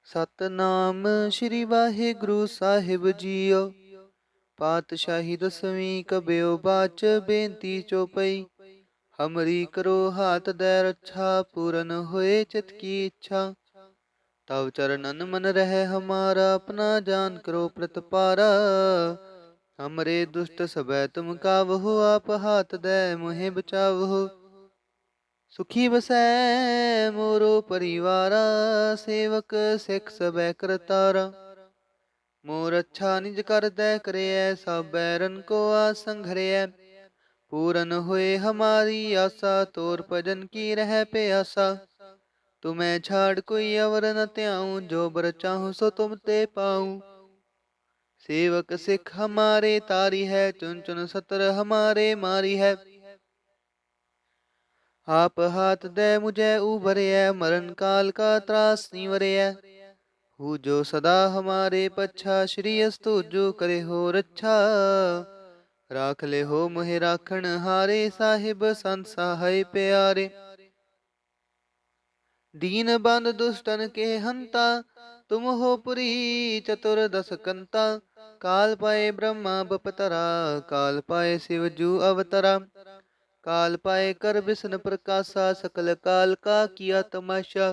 ਸਤਨਾਮ ਸ੍ਰੀ ਵਾਹਿਗੁਰੂ ਸਾਹਿਬ JIO. ਪਾਤਸ਼ਾਹੀ ਦਸਵੀਂ ਕਬਿਓ ਬਾਚ ਬੇਨਤੀ ਚੋਪਈ। ਹਮਰੀ ਕਰੋ ਹਾਥ ਦੈ ਰੱਛਾ, ਪੂਰਨ ਹੋਏ ਚਿਤ ਕੀ ਇੱਛਾ। ਤਵ ਚਰਨਨ मन रहे हमारा, अपना जान करो प्रतपारा। हमरे दुष्ट सबै तुम कावहु, आप हाथ दे मोहे बचावहु। सुखी बसै मोरो परिवारा, सेवक सिख सबै करतारा। मोर अच्छा निज कर दै करैयै, सब बैरन को आसंघरैयै। पूरन होए हमारी आशा, तोर भजन की रह प्यासा। तुम्हें छाड़ कोई अवर न त्याऊं, जो बर चाहूं सो तुम ते पाऊं। सेवक सिख हमारे तारी है, चुन चुन सतर हमारे मारी है। आप हाथ दे मुझे उभरैयै, मरण काल का त्रास निवरैयै। हु जो सदा हमारे पच्छा, श्री अस्तु जो करे हो रच्छा। राख ले हो मोहे राखण हारे, साहिब संत सहाय प्यारे। दीन बंद दुष्टन के हंता, तुम हो पुरी चतुर्दश कंता। काल पाए ब्रह्मा बपतरा, काल पाए शिव जू अवतरा। काल पाए कर विष्णु प्रकाशा, सकल काल का किया तमाशा।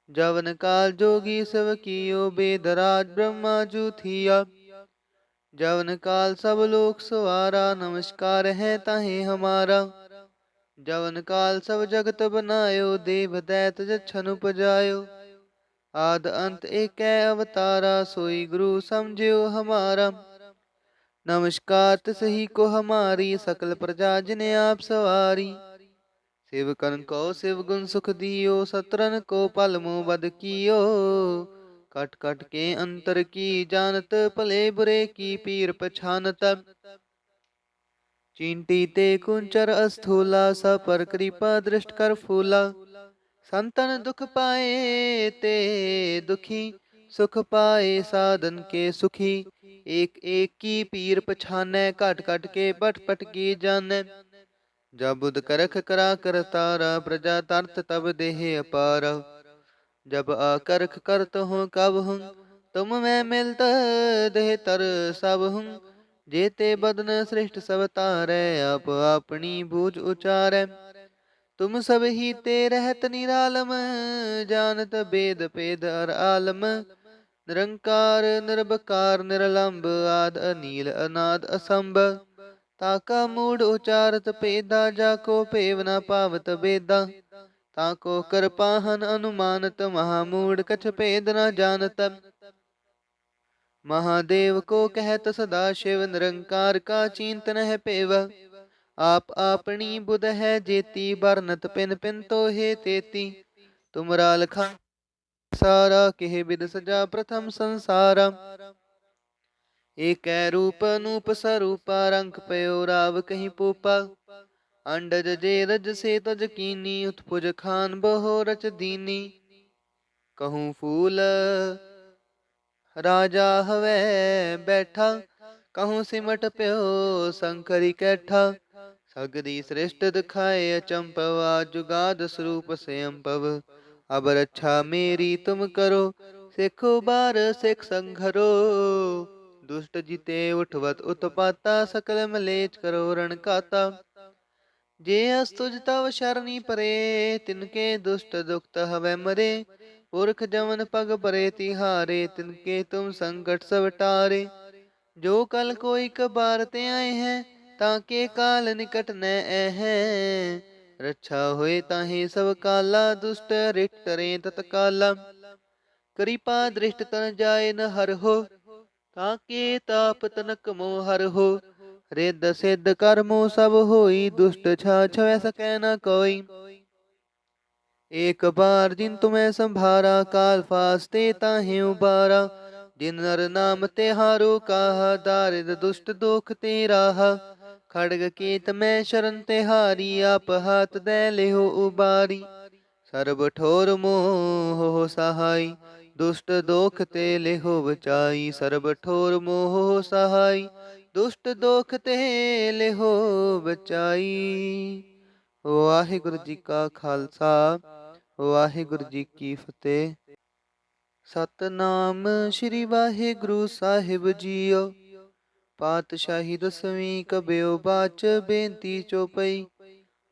जवन काल जोगी सब कियो, बेदराज ब्रह्मा जू थिया। जवन काल सब लोक सवारा, नमस्कार है ताहे हमारा। जवन काल सब जगत बनायो, देव दैत जछन उपजायो। आद अंत एकै अवतारा, सोई गुरु समझियो हमारा। नमस्कार तिसही को हमारी, सकल प्रजा जिने आप सवारी। सेवकन को शिव गुण सुख दियो, सत्रन को पल मुँह बद कियो। कट कट के अंतर की जानत, भले बुरे की पीर पछानत। चींटी ते कुंचर अस्थूला, सब पर कृपा दृष्ट कर फूला। संतन दुख पाए ते दुखी, सुख पाए साधन के सुखी। एक एक की पीर पछानै, कट कट के पट पट की जानै। जब बुध करख करा कर तारा, प्रजा तरत तब देह अपारा। जब आकरख करत हूँ कब हूँ, तुम मैं मिलत देह तर सब हूँ। जेते बदन श्रेष्ठ सब तारै, आप अपनी बूझ उचारै। तुम सब ही ते रहत निरालम, जानत बेद पेद अर आलम। निरंकार निरबकार निरलंब, आद अनील अनाद असंभ। ताका मूड उचारत पेदा, जाको पेव न पावत बेदा। ताको कृपाहन अनुमानत, महामूड कछ भेद न जानत। महादेव को कहत सदा शिव, निरंकार का चिंतन है पेव। आप आपनी बुध है जेती, बरनत पिन पिन तो हे तेती। तुमरा लखा सारा, केह बिद सजा प्रथम संसारा। एक रूप अनूप स्वरूपा, रंग पयो राव कहीं पूपा। अंडज जे रज से तज कीनी, उत्पुज खान बहो रच दीनी। कहूँ फूल राजा हवै बैठा, कहूँ सिमट प्यो शंकरी कैठा। सगरी श्रेष्ठ दिखाए अचंपवा, जुगाद स्वरूप स्वयंपव। अब रक्षा मेरी तुम करो, सिखो बार सिख संघरो। दुष्ट जिते उठवत उत्पाता, सकल मलेच करो रणकाता। जे अस्तुज तव शरणी परे, तिनके दुष्ट दुखत हवै मरे। पुरख जमन पग परे तिहारे, तिनके तुम संकट सब टारे। जो कल कोई कबार ते आए हैं, ताके काल निकट न हैं। रक्षा होए ताहे सब काला, दुष्ट रिट टरे तत्काला। कृपा दृष्ट तन जाए न हर हो, ताके ताप तनक मोह हर हो। रिद्ध सिद्ध कर्मो सब होई, दुष्ट छाछवै सकै न कोई। एक बार जिन तुम्हें संभारा, काल फास्ते ताहे उबारा। जिन नर नाम तिहारो काहा, दारिद दुष्ट दोख ते राहा। खड़ग केत में शरण तिहारी, आप हाथ दे लेहो उबारी। सर्ब ठोर मोह हो सहाय, दुष्ट दोख ते लेहो बचाई। सर्ब ठोर मोह हो सहाय, दुष्ट दोख ते लेहो बचाई। वाहिगुरु जी का खालसा, वाहिगुरु जी की फतेह। ਸਤਨਾਮ ਸ੍ਰੀ ਵਾਹਿਗੁਰੂ ਸਾਹਿਬ ਜੀਓ। ਪਾਤਸ਼ਾਹੀ ਦਸਵੀਂ ਕਬਿਓ ਬਾਚ ਬੇਨਤੀ ਚੋਪਈ।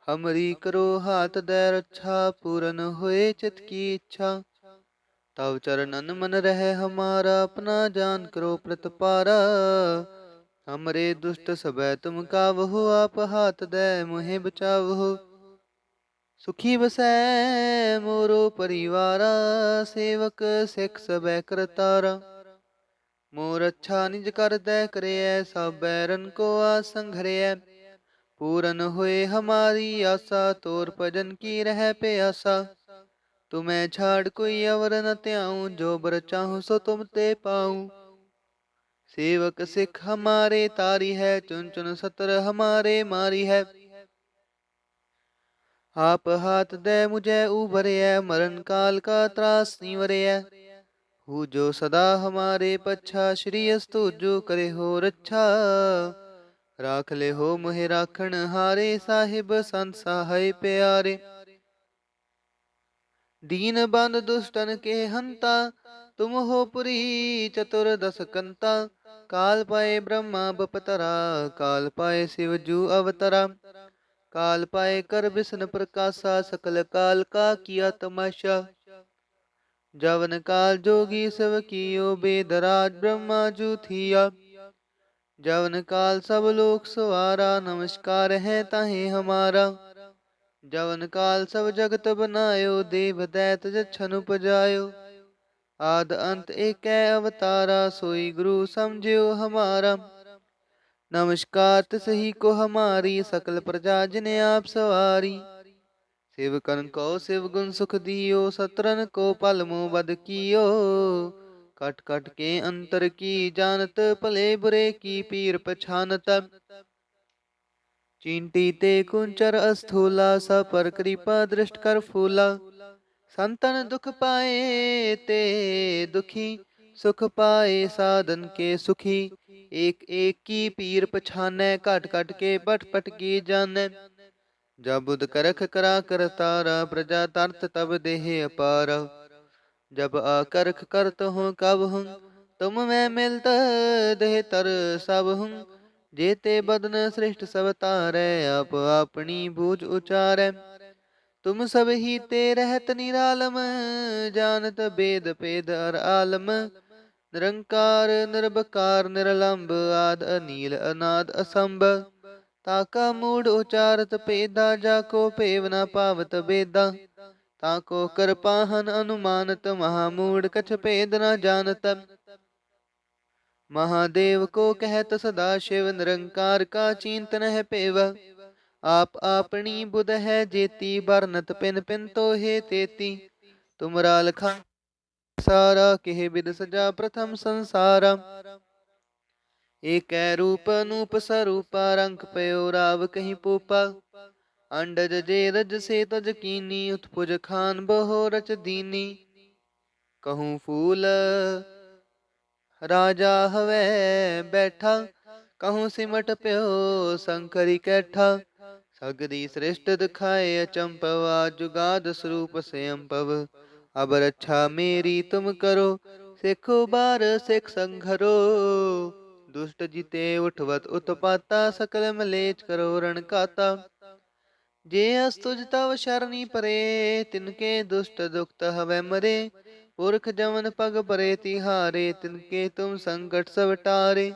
ਹਮਰੀ ਕਰੋ ਹਾਥ ਦੈ ਰੱਛਾ ਪੂਰਨ ਹੋਏ ਚਿਤ ਕੀ ਇੱਛਾ। ਤਵ ਚਰਨਨ ਮਨ ਰਹਿ ਹਮਾਰਾ ਆਪਣਾ ਜਾਨ ਕਰੋ ਪ੍ਰਤਪਾਰਾ। ਹਮਰੇ ਦੁਸ਼ਟ ਸਬੈ ਤੁਮ ਕਾਵਹੁ ਆਪ ਹਾਥ ਦੈ ਮੁਹਿ ਬਚਾਵਹੁ। ਸੁਖੀ ਬਸੈ ਮੋਰੋ ਪਰਿਵਾਰਾ ਸੇਵਕ ਸਿੱਖ ਸਬੈ ਕਰਤਾਰਾ। मोर अच्छा निज कर दੈ ਕਰਿਐ ਸਭ ਬੈਰਨ ਕੋ ਆਸੰ ਘਰਿਐ। पूरन हुए हमारी आशा तोर भजन की रह प्यासा। तुम्हें छाड़ कोई अवर न त्याऊं जो बर चाहूं सो तुम ते पाऊं। सेवक सिख हमारे तारी है चुन चुन सतर हमारे मारी है। आप हाथ दे मुझे उभरिए मरण काल का त्रास निवरिए। हु जो सदा हमारे पच्छा श्री अस्तु जो करे हो रच्छा। राख ले हो मोहे राखण हारे साहिब संत सहाय प्यारे। दीन बंद दुष्टन के हंता तुम हो पुरी चतुर्दश कंता। काल पाए ब्रह्मा बपतरा काल पाए शिव जू अवतरा। काल पाए कर विष्णु प्रकाशा सकल काल का किया तमाशा। जवन काल जोगी सब कियो बेदराज ब्रह्मा जू थिया। जवन काल सब लोक सवारा नमस्कार है ताहे हमारा। जवन काल सब जगत बनायो देव दैत जछन उपजायो। आद अंत एक अवतारा सोई गुरु समझियो हमारा। नमस्कार तिसही को हमारी सकल प्रजा जिने आप सवारी। सेवकन को शिव गुण सुख दियो सतरन को पल मुँह बद कियो। कट कट के अंतर की जानत भले बुरे की पीर पछानत। चींटी ते कुंचर अस्थूला स पर कृपा दृष्ट कर फूला। संतन दुख पाए ते दुखी सुख पाए साधन के सुखी। एक एक की पीर पछानै घट घट के पट पट की जानै। जब बुध करख करा कर तारा प्रजा तरत तब देह अपारा। जब आकरख करत हूँ कब हूँ तुम मैं मिलत देह तर सब हूँ। जेते बदन श्रेष्ठ सब तारै आप अपनी बूझ उचारै। तुम सब ही ते रहत निरालम जानत वेद पेद अर आलम। निरंकार निर्भकार निरलंब आद अनील अनाद असंभ। ताका मूढ़ उचारत पेदा जाको पेव न पावत बेदा। ताको कृपाहन अनुमानत महामूढ़ कछ पेद न जानत। महादेव को कहत सदा शिव निरंकार का चिंतन है पेव। आप आपनी बुध है जेती बरनत पिन पिन तो हे तेती। तुमरा लखा सारा केह बिद सजा प्रथम संसारा। एक रूप अनूप स्वरूपा रंग पयो राव कहीं पूपा। अंडज जे रज से तज कीनी उत्पुज खान बहो रच दीनी। कहूँ फूल राजा हवै बैठा कहूँ सिमट प्यो शंकरी कैठा। सगरी श्रेष्ठ दिखाए अचंपवा जुगाद स्वरूप स्वयंपव। अब रक्षा मेरी तुम करो सिखो बार सिख संघरो। दुष्ट जिते उठवत उत्पाता सकल मलेच करो रण काता। जे अस्तुज तव शरणी परे तिनके दुष्ट दुखत हवै मरे। पुरख जमन पग परे तिहारे तिनके तुम संकट सब टारे।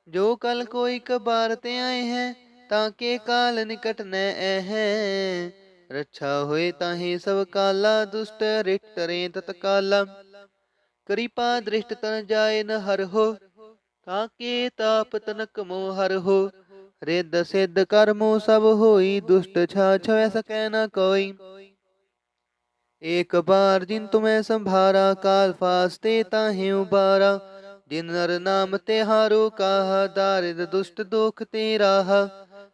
जो कल कोई कबार ते आए हैं ताके काल निकट न हैं। रक्षा होए ताहे सब काला दुष्ट रिट तरे तत्काला। कृपा दृष्ट तन जाए न हर हो ताके ताप तनक मोह हर हो। रिद्ध सिद्ध कर्मो सब होई दुष्ट छा छवै सकै न कोई। एक बार जिन तुम्हें संभारा काल फास्ते ताहे उबारा। जिन नर नाम तिहारो काहा दारिद दुष्ट दुख ते राहा।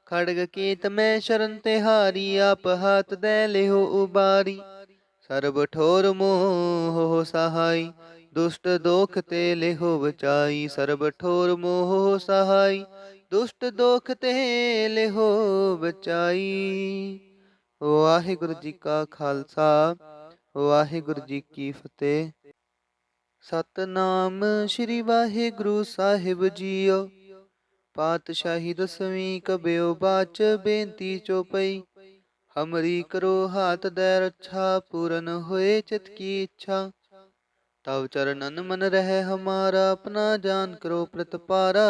खड़ग केत में शरण तिहारी आप हाथ दे लेहो उबारी। सर्ब ठोर मोह हो सहाय दुष्ट दोख ते लेहो बचाई। सर्ब ठोर मोह हो सहाय दुष्ट दोख ते लेहो बचाई। वाहिगुरु जी का खालसा वाहिगुरु जी की फतेह। ਸਤਨਾਮ ਸ੍ਰੀ ਵਾਹਿਗੁਰੂ ਸਾਹਿਬ ਜੀਓ। ਪਾਤਸ਼ਾਹੀ ਦਸਵੀਂ ਕਬਿਓ ਬਾਚ ਬੇਨਤੀ ਚੋਪਈ। ਹਮਰੀ ਕਰੋ ਹਾਥ ਦੈ ਰੱਛਾ ਪੂਰਨ ਹੋਏ ਚਿਤ ਕੀ ਇੱਛਾ। ਤਵ ਚਰਨਨ ਮਨ ਰਹਿ ਹਮਾਰਾ ਆਪਣਾ ਜਾਨ ਕਰੋ ਪ੍ਰਤਪਾਰਾ।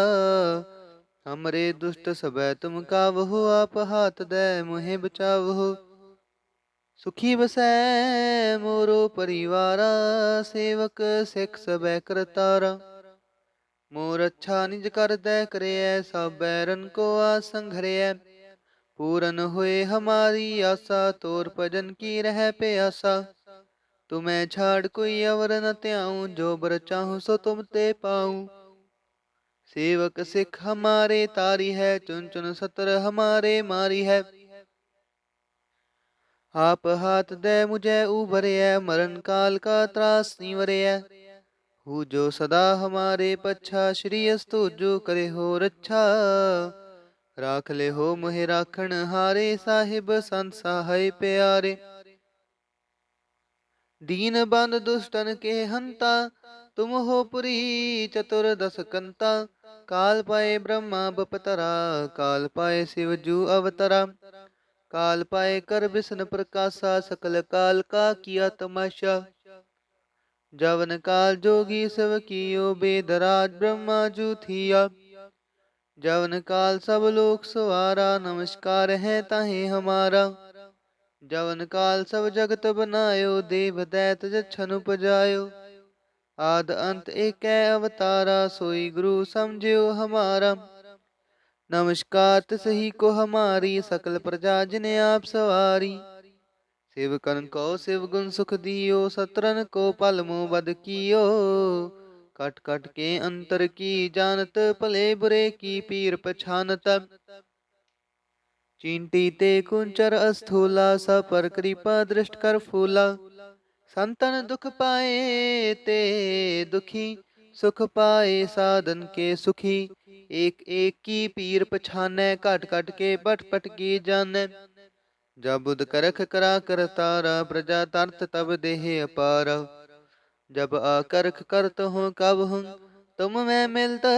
ਹਮਰੇ ਦੁਸ਼ਟ ਸਬੈ ਤੁਮ ਕਾਵਹੋ ਆਪ ਹਾਥ ਦੈ ਮੁਹਿ ਬਚਾਵਹੋ। ਸੁਖੀ ਬਸੈ ਮੋਰੋ ਪਰਿਵਾਰਾ ਸੇਵਕ ਸਿੱਖ ਸਬੈ ਕਰਤਾਰਾ। ਮੋਰ ਅੱਛਾ ਨਿਜ ਕਰਦੈ ਕਰਿਐ ਸਭ ਬੈਰਨ ਕੋ ਆਸੰ ਘਰਿਐ। ਪੂਰਨ ਹੋਏ ਹਮਾਰੀ ਆਸਾ ਤੋਰ ਭਜਨ ਕੀ ਰਹਿ ਪਿਆਸਾ। ਤੁਮੈ ਛਾੜ ਕੋਈ ਅਵਰ ਨ ਧਿਆਉ ਜੋ ਬਰ ਚਾਹੂੰ ਸੋ ਤੁਮ ਤੇ ਪਾਉ। ਸੇਵਕ ਸਿੱਖ ਹਮਾਰੇ ਤਾਰੀ ਹੈ ਚੁਨ ਚੁਨ ਸਤਰ ਹਮਾਰੇ ਮਾਰੀ ਹੈ। ਆਪ ਹਾਥ ਦੈ ਮੁਝੈ ਉਬਰਿਐ ਮਰਨ ਕਾਲ ਕਾ ਤਰਾਸ ਨਿਵਰਿਐ। ਹੂ ਜੋ ਸਦਾ ਹਮਾਰੇ ਪੱਛਾ ਸ਼੍ਰੀ ਅਸਤੁ ਜੋ ਕਰੇ ਹੋ ਰੱਛਾ। ਰਾਖ ਲੈ ਹੋ ਮੋਹਿ ਰਾਖਣ ਹਾਰੇ ਸਾਹਿਬ ਸੰਤ ਸਹਾਇ ਪਿਆਰੇ। दीन बंद दुष्टन के हंता तुम हो पुरी चतुर्दश कंता। काल पाए ब्रह्मा बपतरा काल पाए शिव जू अवतरा। काल पाए कर विष्णु प्रकाशा सकल काल का किया तमाशा। जवन काल जोगी शिव कियो बेदराज ब्रह्मा जू थिया। जवन काल सब लोक सवारा नमस्कार है ताहे हमारा। जवन काल सब जगत बनायो देव दैत जछन उपजायो। आद अंत एकै अवतारा सोई गुरु समझियो हमारा। नमस्कार तिसही को हमारी सकल प्रजा जिने आप सवारी। सेवकन को शिव गुण सुख दियो सत्रन को पल मुँह बद कियो। कट कट के अंतर की जानत भले बुरे की पीर पछानत। चींटी ते कुंचर अस्थूला स पर कृपा दृष्ट कर फूला। संतन दुख पाए ते दुखी सुख पाए साधन के सुखी। एक एक की पीर पछानै घट घट के पट पट की जानै। जब बुध करख करा कर तारा प्रजा तरत तब देह अपारा। जब आकरख करत हूँ कब हूँ तुम मैं मिलत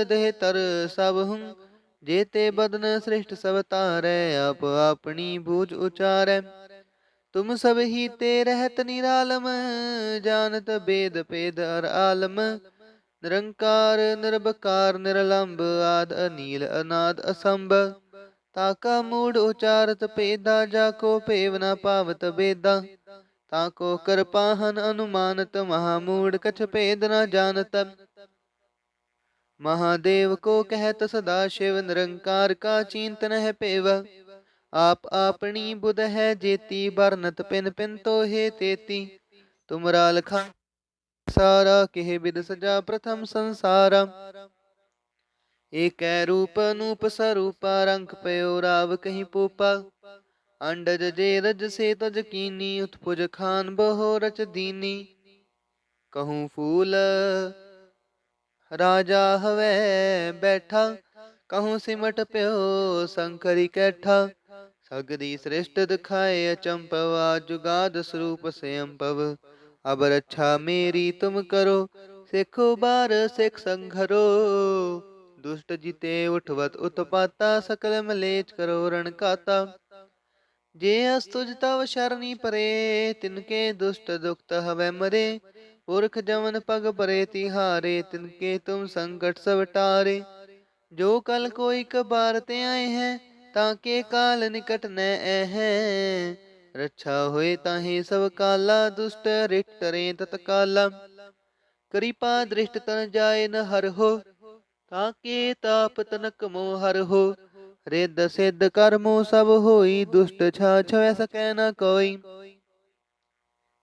देह तर सब हूँ। जेते बदन श्रेष्ठ सब तारै आप अपनी बूझ उचारै। तुम सब ही ते रहत निरालम जानत बेद पेद अर आलम। निरंकार निर्भकार निरलंब आद अनील अनाद असंभ। ताका मूढ़ उचारत पेदा जाको पेव न पावत बेदा। ताको कर पाहन अनुमानत महामूढ़ कछ पेद न जानत। महादेव को कहत सदा शिव निरंकार का चिंतन है पेव। आप अपनी बुध है जेती बरनत पिन पिन तो हे तेती। तुमरा लखा सारा केह विद सजा प्रथम संसारा। एक रूप अनूप स्वरूपा रंग पयो राव कहीं पूपा। अंडज जे रज से तज कीनी उत्पुज खान बहो रच दीनी। कहूँ फूल राजा हवै बैठा कहूँ सिमट प्यो शंकरी कैठा। सगरी श्रेष्ठ दिखाए अचंपवा जुगाद स्वरूप स्वयंपव। अब रक्षा मेरी तुम करो सिखो बार सिख संघरो। दुष्ट जिते उठवत उत्पाता सकल मलेच करो रण काता। जे अस्तुज तव शरणी परे तिनके दुष्ट दुखत हवै मरे। पुरख जमन पग परे तिहारे तिनके तुम संकट सब टारे। जो कल कोई कबार ते आए हैं ताके काल निकट न हैं। रक्षा होए ताहे सब काला दुष्ट रिट टरे तत्काला। कृपा दृष्ट तन जाए न हर हो ताके ताप तनक मोह हर हो। रिद्ध सिद्ध कर्मो सब होई दुष्ट छा छवै सकै न कोई।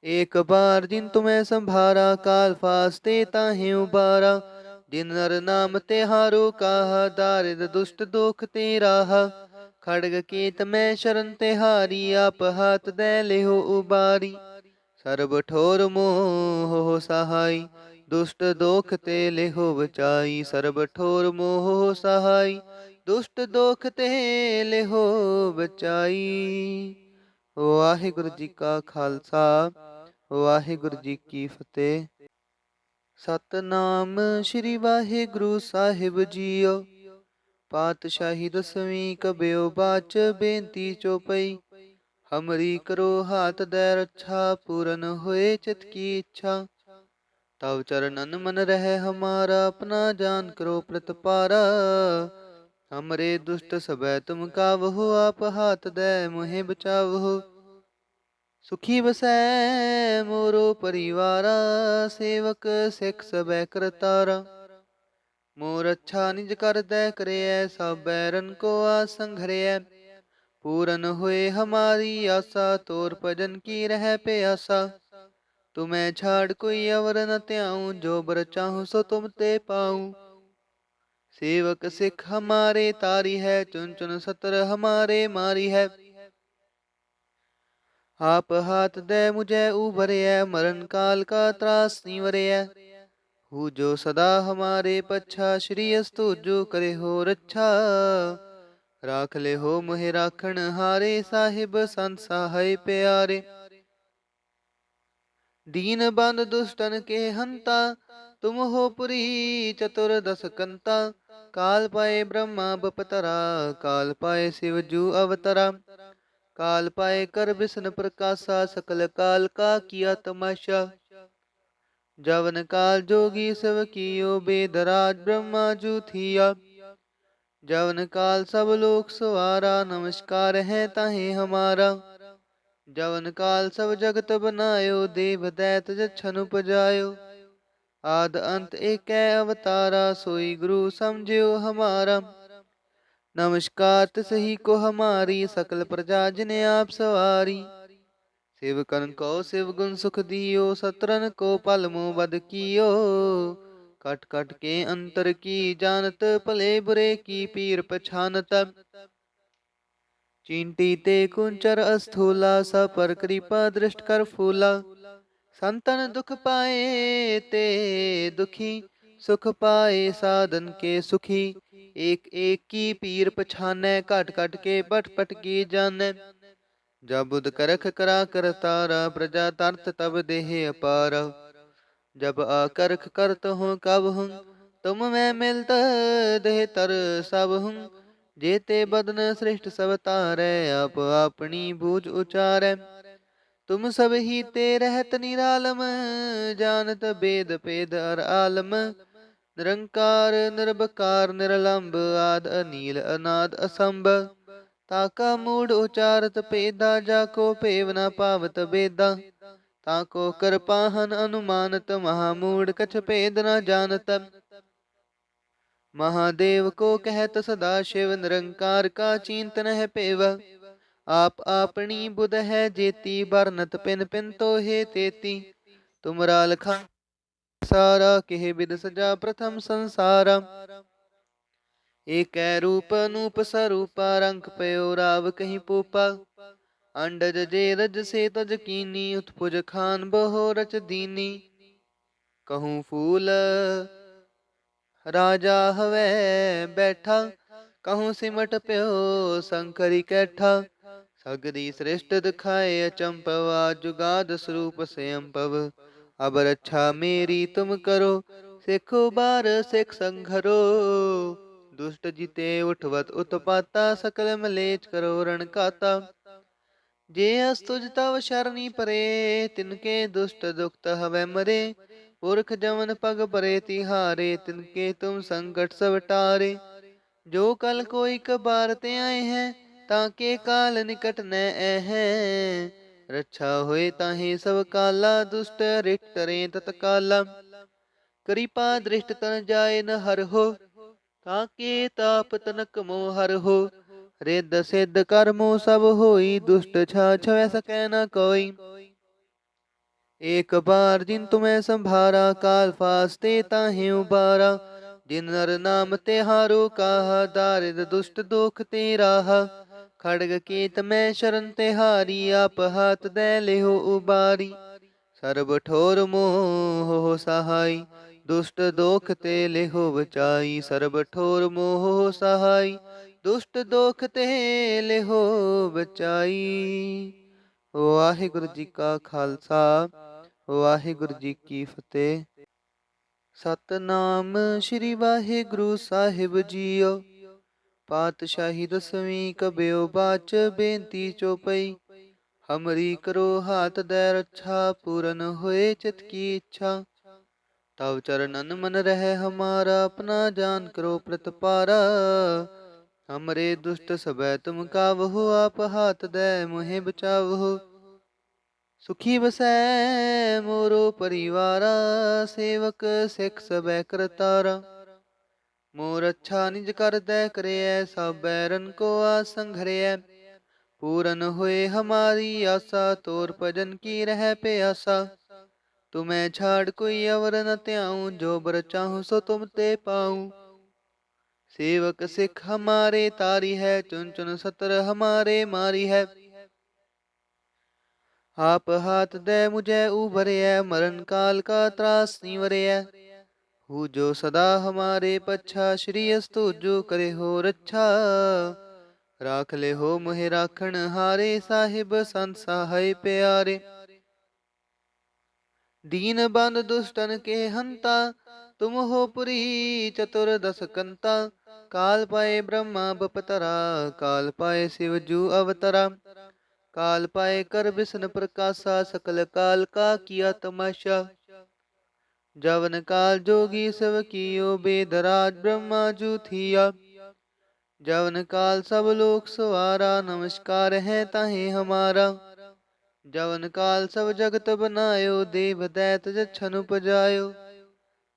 एक बार जिन तुम्हें संभारा काल फास्ते ताहे उबारा। जिन नर नाम तिहारो काहा दारिद दुष्ट दोख ते राहा। खड़ग केत में शरण तिहारी आप हाथ दे लेहो उबारी। सर्ब ठोर मोह सहाय दुष्ट दोख ते लेहो बचाई। सर्ब ठोर मोह सहाय दुष्ट दोख ते लेहो बचाई। वाहिगुरु जी का खालसा वाहिगुरु जी की फतेह। ਸਤਨਾਮ ਸ੍ਰੀ ਵਾਹਿਗੁਰੂ ਸਾਹਿਬ ਜੀਓ। ਪਾਤਸ਼ਾਹੀ ਦਸਵੀਂ ਕਬਿਓ ਬਾਚ ਬੇਨਤੀ ਚੋਪਈ। ਹਮਰੀ ਕਰੋ ਹਾਥ ਦੈ ਰੱਛਾ, ਪੂਰਨ ਹੋਏ ਚਿਤ ਕੀ ਇੱਛਾ। ਤਵ ਚਰਨਨ ਮਨ ਰਹਿ ਹਮਾਰਾ, ਆਪਣਾ ਜਾਨ ਕਰੋ ਪ੍ਰਤਪਾਰਾ। हमरे दुष्ट सबै तुम कावहु, आप हाथ दे मोहे बचावहु। सुखी बसै मोरो परिवारा, सेवक सिख सबै करतारा। मोर अच्छा निज कर दै करैयै, सब बैरन को आसन घरैयै। पूरन होए हमारी आसा, तोर भजन की रह प्यासा। तुम्हें छाड़ कोई अवर न त्याऊं, जो बर चाहूं सो तुम ते पाऊं। सेवक सिख हमारे तारी है, चुन चुन सतर हमारे मारी है। आप हाथ दे मुझे उभरया, मरण काल का त्रास निवरया। हु जो सदा हमारे पच्छा, श्री अस्तु जो करे हो रच्छा। राख ले हो मोहे राखण हारे, साहिब संत सहाय प्यारे। दीन बंद दुष्टन के हंता, तुम हो पुरी चतुर्दश कंता। काल पाए ब्रह्मा बपतरा, काल पाए शिव जू अवतरा। काल पाए कर विष्णु प्रकाशा, सकल काल का किया तमाशा। जवन काल जोगी सब कियो, बेदराज ब्रह्मा जू थिया। जवन काल सब लोक सवारा, नमस्कार है ताहे हमारा। जवन काल सब जगत बनायो, देव दैत जछन उपजायो। आद अंत एक अवतारा, सोई गुरु समझियो हमारा। नमस्कार तिसही को हमारी, सकल प्रजा जिने आप सवारी। सेवकन को शिव गुण सुख दियो, सत्रन को पल मुँह बद कियो। कट कट के अंतर की जानत, भले बुरे की पीर पछानत। चींटी ते कुंचर अस्थूला, सब पर कृपा दृष्ट कर फूला। संतन दुख पाए ते दुखी, सुख पाए साधन के सुखी। एक एक की पीर पछानै, कट कट के पट पट की जानै। जब बुध करख करा कर तारा, प्रजा तरत तब देह अपारा। जब आकरख करत हूँ कब हूँ, तुम मैं मिलत देह तर सब हूँ। जेते बदन श्रेष्ठ सब तारै, आप अपनी बूझ उचारै। तुम सब ही ते रहत निरालम, जानत बेद पेद अर आलम। निरंकार निर्भकार निरलंब, आद अनील अनाद असंभ। ताका मूढ़ उचारत पेदा, जाको पेव न पावत बेदा। ताको कर पाहन अनुमानत, महामूढ़ कछ पेद न जानत। महादेव को कहत सदा शिव, निरंकार का चिंतन है पेव। आप आपनी बुध है जेती, बरनत पिन पिन तो हे तेती। तुमरा लखा सारा, केह बिद सजा प्रथम संसारा। एक रूप अनूप स्वरूपा, रंग पयो राव कहीं पूपा। अंडज जे रज से तज कीनी, उत्पुज खान बहो रच दीनी। कहूँ फूल राजा हवै बैठा, कहूँ सिमट प्यो शंकरी कैठा। सगरी श्रेष्ठ दिखाए अचंपवा, जुगाद स्वरूप स्वयंपव। अब रक्षा मेरी तुम करो, सिखो बार सिख संघरो। दुष्ट जिते उठवत उत्पाता, सकल मलेच करो रण काता। जे अस्तुज तव शरणी परे, तिनके दुष्ट दुखत हवै मरे। पुरख जमन पग परे तिहारे, तिनके तुम संकट सब टारे। जो कल कोई कबार ते आए हैं, ताके काल निकट न हैं। रक्षा होए ताहे सब काला, दुष्ट रिट टरे तत्काला। कृपा दृष्ट तन जाए न हर हो, ताके ताप तनक मोह हर हो। रिद्ध सिद्ध कर्मो सब होई, दुष्ट छा छवै सकै न कोई। एक बार जिन तुम्हें संभारा, काल फास्ते ताहे उबारा। जिन नर नाम तिहारो काहा, दारिद दुष्ट दुख ते राहा। खड़ग केत में शरण तिहारी, आप हाथ दे लेहो उबारी। सर्ब ठोर मोह हो सहाय, दुष्ट दोख ते लेहो बचाई। सर्ब ठोर मोह हो सहाय, दुष्ट दोख ते लेहो बचाई। वाहिगुरु जी का खालसा, वाहिगुरु जी की फतेह। ਸਤਨਾਮ ਸ੍ਰੀ ਵਾਹਿਗੁਰੂ ਸਾਹਿਬ ਜੀਓ। ਪਾਤਸ਼ਾਹੀ ਦਸਵੀਂ ਕਬਿਓ ਬਾਚ ਬੇਨਤੀ ਚੋਪਈ। ਹਮਰੀ ਕਰੋ ਹਾਥ ਦੈ ਰੱਛਾ, ਪੂਰਨ ਹੋਏ ਚਿਤ ਕੀ ਇੱਛਾ। ਤਵ ਚਰਨਨ मन रहे हमारा, अपना जान करो प्रतपारा। हमरे दुष्ट सबै तुम कावहु, आप हाथ दे मोहे बचावहु। सुखी बसै मोरो परिवारा, सेवक सिख सबै करतारा। मोर अच्छा निज कर दै करैयै, सब बैरन को आसंघरैयै। पूरन होए हमारी आशा, तोर भजन की रह प्यासा। तुम्हें छाड़ कोई अवर न त्याऊं, जो बर चाहूं सो तुम ते पाऊं। सेवक सिख हमारे तारी है, चुन चुन सतर हमारे मारी है। आप हाथ दे मुझे उभरैया, मरण काल का त्रास निवरैया। हूँ जो सदा हमारे पच्छा, श्री अस्तु जो करे हो रच्छा। राख ले हो मोहे राखण हारे, साहिब संत सहाय प्यारे। दीन बंद दुष्टन के हंता, तुम हो पुरी चतुर्दश कंता। काल पाए ब्रह्मा बपतरा, काल पाए शिव जू अवतरा। काल पाए कर विष्णु प्रकाशा, सकल काल का किया तमाशा। जवन काल जोगी सब कियो, बेदराज ब्रह्मा जू थिया। जवन काल सब लोक सवारा, नमस्कार है ताहे हमारा। जवन काल सब जगत बनायो, देव दैत जछन उपजायो।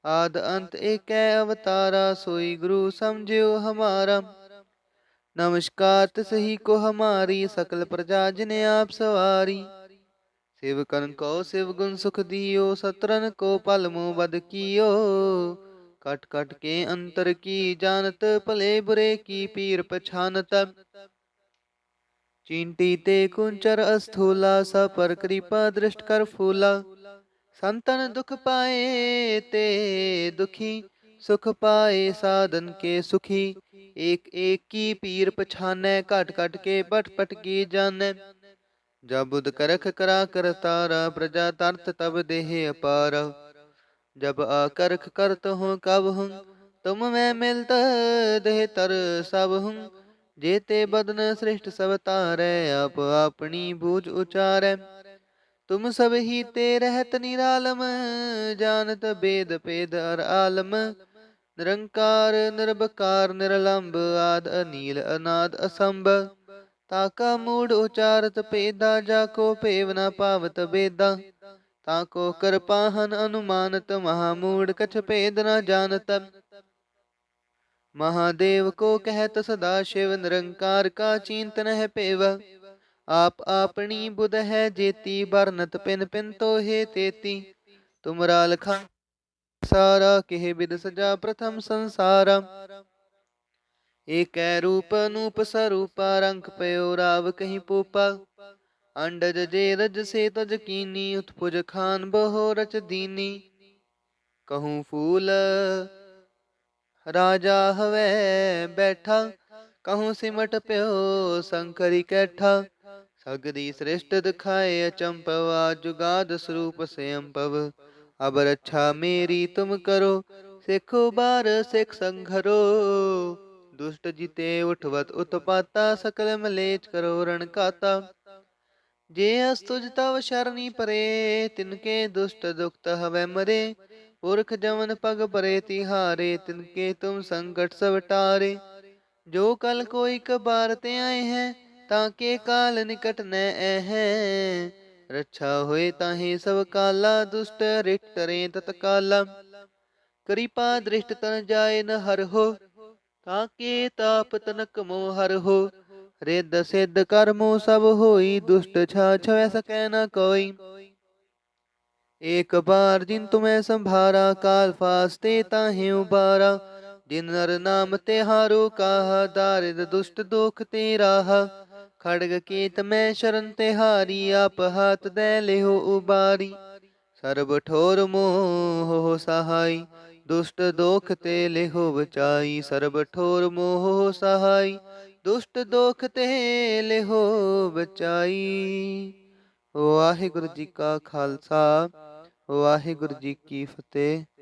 आद अंत एकै अवतारा, सोई गुरु समझियो हमारा। नमस्कार तिसही को हमारी, सकल प्रजा जिने आप सवारी। सेवकन को शिव गुण सुख दियो, सत्रन को पल मुँह बद कियो। कट कट के अंतर की जानत, भले बुरे की पीर पछानत। चींटी ते कुंचर अस्थूला, सा पर कृपा दृष्ट कर फूला। संतन दुख पाए ते दुखी, सुख पाए साधन के सुखी। एक एक की पीर पछानै, कट कट के पट पट की जानै। जब बुध करख करा कर तारा, प्रजा तरत तब देह अपारा। जब आकरख करत हूँ कब हूँ, तुम मैं मिलत देह तर सब हूँ। जेते बदन श्रेष्ठ सब तारै, आप अपनी बूझ उचारै। तुम सब ही ते रहत निरालम, जानत बेद पेद अर आलम। निरंकार निर्भकार निरलंब, आद अनील अनाद असंभ। ताका मूड उचारत पेदा, जाको पेव न पावत बेदा। ताको कृपाहन अनुमानत, महामूड कछ पेद न जानत। महादेव को कहत सदा शिव, निरंकार का चिंतन है पेव। आप आपनी बुध है जेती, बरनत पिन पिन तो हे तेती। तुमरा लखा सारा, केह बिद सजा प्रथम संसारा। एक रूप अनूप स्वरूपा, रंग पयो राव कहीं पूपा। अंडज जे रज से तज कीनी, उत्पुज खान बहो रच दीनी। कहूँ फूल राजा हवै बैठा, कहूँ सिमट प्यो शंकरी कैठा। सगरी श्रेष्ठ दिखाए अचंपवा, जुगाद स्वरूप स्वयंपव। अब रक्षा मेरी तुम करो, सिखो बार सिख संघरो। दुष्ट जिते उठवत उत्पाता, सकल मलेच करो रण काता। जे अस्तुज तव शरणी परे, तिनके दुष्ट दुखत हवै मरे। पुरख जमन पग परे तिहारे, तिनके तुम संकट सब टारे। जो कल कोई कबार ते आए हैं, ताके काल निकट न हैं। रक्षा होए ताहे सब काला, दुष्ट रिट तरे तत्काला। कृपा दृष्ट तन जाए न हर हो, ताके ताप तनक मोह हर हो। रिद्ध सिद्ध कर्मो सब होई, दुष्ट छाछ वै सकै न कोई। एक बार जिन तुम्हें संभारा, काल फास्ते ताहे उबारा। जिन नर नाम तिहारो काहा, दारिद दुष्ट दोख ते राहा। खड़ग केत मैं शरण तिहारी, आप हाथ दे लेहो उबारी। सर्ब ठोर मोह हो सहाय, दुष्ट दोख ते लेहो बचाई। सर्ब ठोर मोह हो सहाय, दुष्ट दोख ते लेहो बचाई। वाहिगुरु जी का खालसा, वाहिगुरु जी की फतेह।